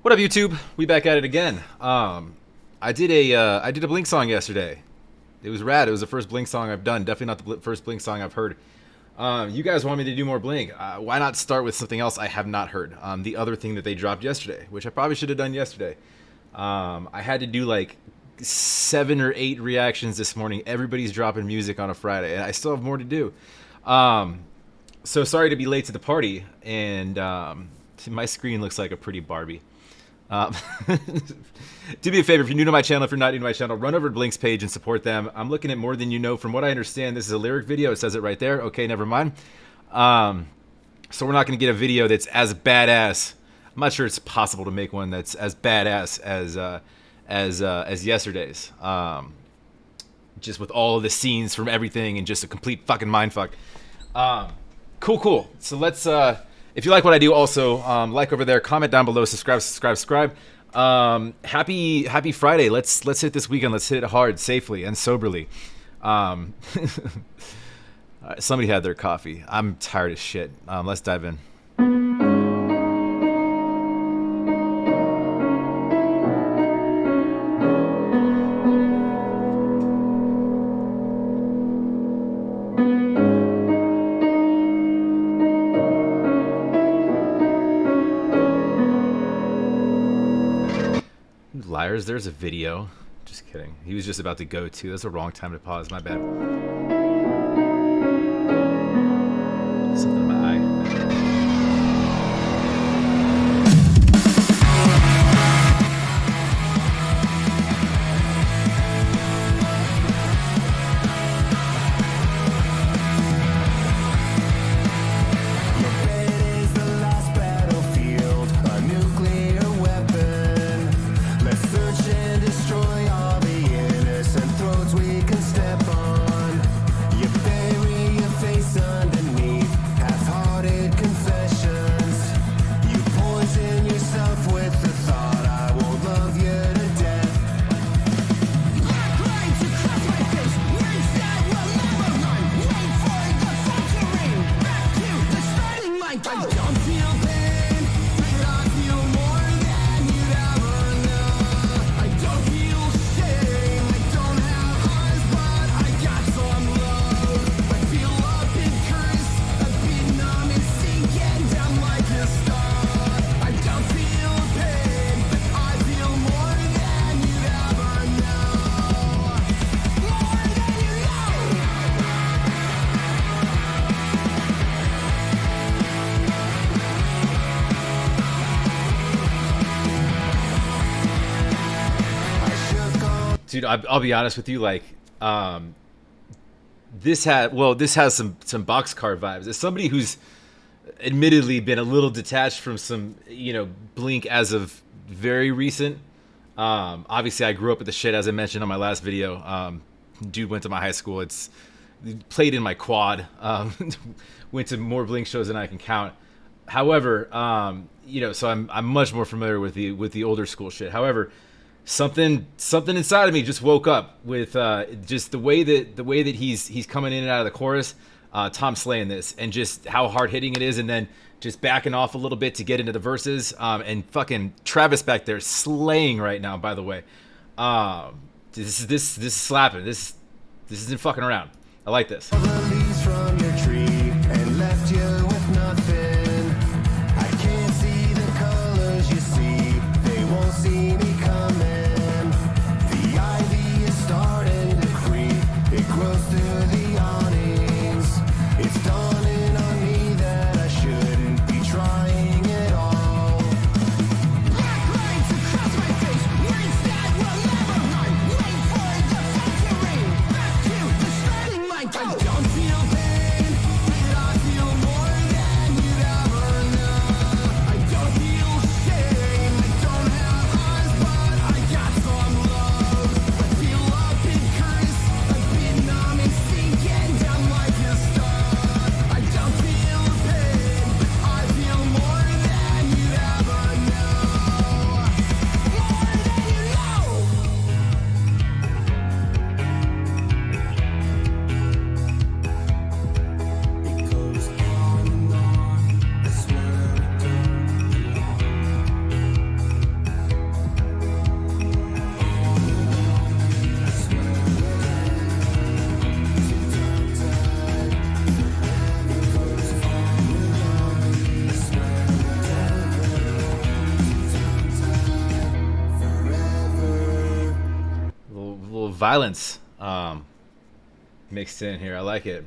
What up, YouTube? We back at it again. I did a Blink song yesterday. It was rad. It was the first Blink song I've done. Definitely not the first Blink song I've heard. You guys want me to do more Blink? Why not start with something else I have not heard? The other thing that they dropped yesterday, which I probably should have done yesterday. I had to do like 7 or 8 reactions this morning. Everybody's dropping music on a Friday, and I still have more to do. So sorry to be late to the party, and my screen looks like a pretty Barbie. Do me a favor, if you're new to my channel, if you're not new to my channel, run over to Blink's page and support them. I'm looking at More Than You Know. From what I understand, this is a lyric video. It says it right there. Okay, never mind. So we're not going to get a video that's as badass. I'm not sure it's possible to make one that's as badass as yesterday's. Just with all of the scenes from everything and just a complete fucking mindfuck. Cool. So let's, if you like what I do, also like over there, comment down below, subscribe. Happy Friday. Let's hit this weekend. Let's hit it hard, safely, and soberly. Somebody had their coffee. I'm tired as shit. Let's dive in. Liars, there's a video. Just kidding. He was just about to go too. That's the wrong time to pause. My bad. Something in my eye. Dude, I'll be honest with you. Like, this has some boxcar vibes. As somebody who's admittedly been a little detached from some, Blink as of very recent. Obviously, I grew up with the shit, as I mentioned on my last video. Dude went to my high school. It's played in my quad. Went to more Blink shows than I can count. However, so I'm much more familiar with the older school shit. However, something inside of me just woke up with just the way that he's coming in and out of the chorus, Tom slaying this, and just how hard hitting it is, and then just backing off a little bit to get into the verses, and fucking Travis back there slaying right now. By the way, this is slapping. This isn't fucking around. I like this. Don't feel pain. violence mixed in here. I like it.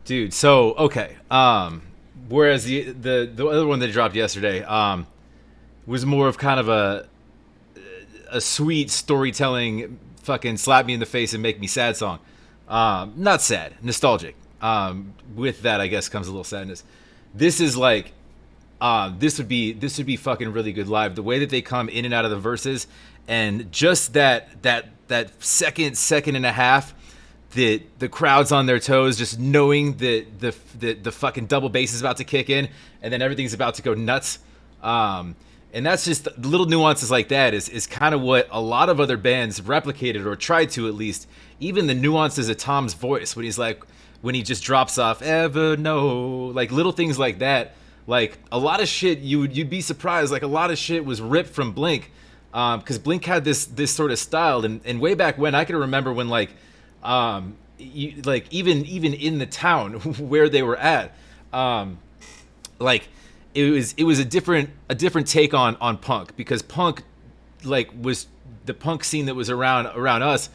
Dude, so okay. Whereas the other one that dropped yesterday was more of kind of a sweet storytelling, fucking slap me in the face and make me sad song. Not sad, nostalgic. With that, I guess comes a little sadness. This is like, this would be fucking really good live. The way that they come in and out of the verses, and just that second and a half. The crowd's on their toes, just knowing that the fucking double bass is about to kick in, and then everything's about to go nuts. And that's just little nuances like that is kind of what a lot of other bands replicated or tried to, at least. Even the nuances of Tom's voice when when he just drops off, ever know, like little things like that. Like a lot of shit you'd be surprised. Like a lot of shit was ripped from Blink, because Blink had this sort of style, and way back when I can remember when like even in the town where they were at, like it was a different take on punk, because punk like was the punk scene that was around us.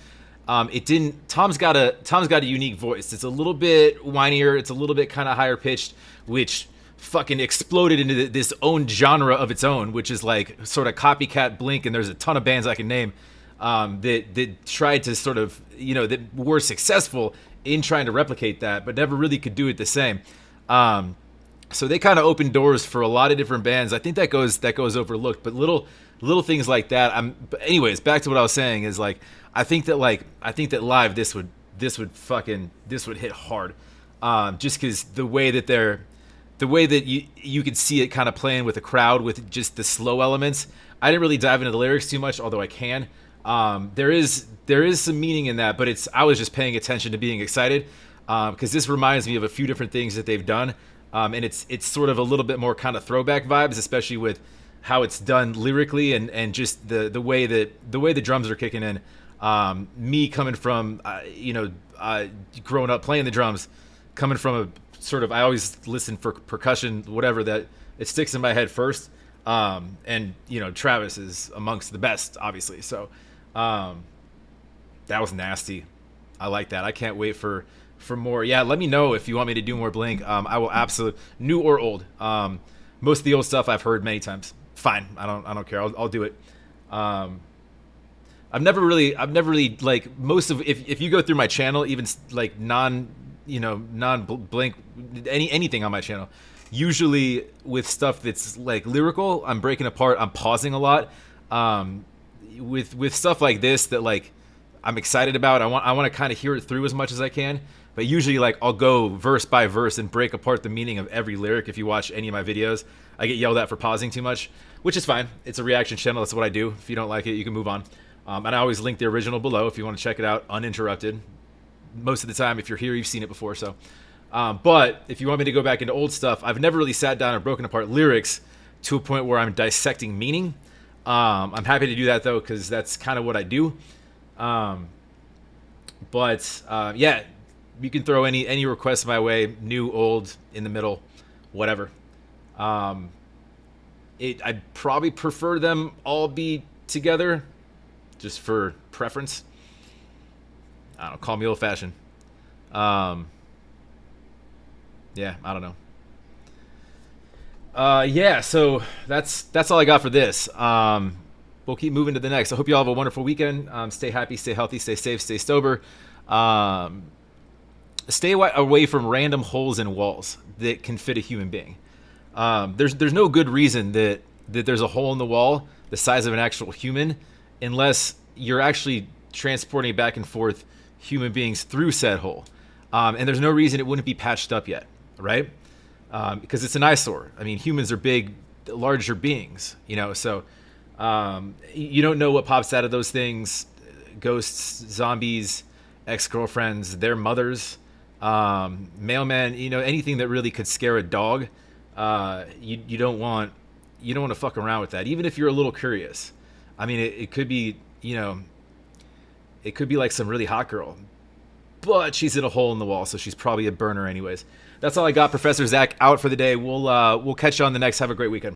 It didn't. Tom's got a unique voice. It's a little bit whinier. It's a little bit kind of higher pitched, which fucking exploded into this own genre of its own, which is like sort of copycat Blink. And there's a ton of bands I can name that tried to sort of, that were successful in trying to replicate that, but never really could do it the same. So they kind of opened doors for a lot of different bands. I think that goes overlooked, but little things like that. But anyways, back to what I was saying is like, I think that live this would hit hard, just because the way that you could see it kind of playing with the crowd with just the slow elements. I didn't really dive into the lyrics too much, although I can. There is some meaning in that, but I was just paying attention to being excited, because this reminds me of a few different things that they've done, and it's sort of a little bit more kind of throwback vibes, especially with how it's done lyrically and just the way the drums are kicking in. Me coming from growing up playing the drums, coming from a sort of, I always listen for percussion, whatever, that it sticks in my head first. And Travis is amongst the best, obviously. So, that was nasty. I like that. I can't wait for more. Yeah. Let me know if you want me to do more Blink. I will absolutely, new or old. Most of the old stuff I've heard many times. Fine. I don't care. I'll do it. I've never really like most of, if you go through my channel, even like non Blink, anything on my channel, usually with stuff that's like lyrical, I'm breaking apart, I'm pausing a lot. With stuff like this that like I'm excited about, I want to kind of hear it through as much as I can. But usually like I'll go verse by verse and break apart the meaning of every lyric. If you watch any of my videos, I get yelled at for pausing too much, which is fine. It's a reaction channel. That's what I do. If you don't like it, you can move on. And I always link the original below if you want to check it out uninterrupted. Most of the time, if you're here, you've seen it before. So, but if you want me to go back into old stuff, I've never really sat down and broken apart lyrics to a point where I'm dissecting meaning. I'm happy to do that though, because that's kind of what I do. Yeah, you can throw any requests my way, new, old, in the middle, whatever. I'd probably prefer them all be together, just for preference. I don't know, call me old fashioned. Yeah, I don't know. Yeah, so that's all I got for this. We'll keep moving to the next. I hope you all have a wonderful weekend. Stay happy, stay healthy, stay safe, stay sober. Stay away from random holes in walls that can fit a human being. There's no good reason that there's a hole in the wall the size of an actual human, unless you're actually transporting back and forth human beings through said hole. And there's no reason it wouldn't be patched up yet, right? Because it's an eyesore. I mean, humans are big, larger beings, so you don't know what pops out of those things, ghosts, zombies, ex-girlfriends, their mothers, mailmen, anything that really could scare a dog. You don't want to fuck around with that, even if you're a little curious. I mean, it could be, it could be like some really hot girl, but she's in a hole in the wall, so she's probably a burner anyways. That's all I got. Professor Zach out for the day. We'll catch you on the next. Have a great weekend.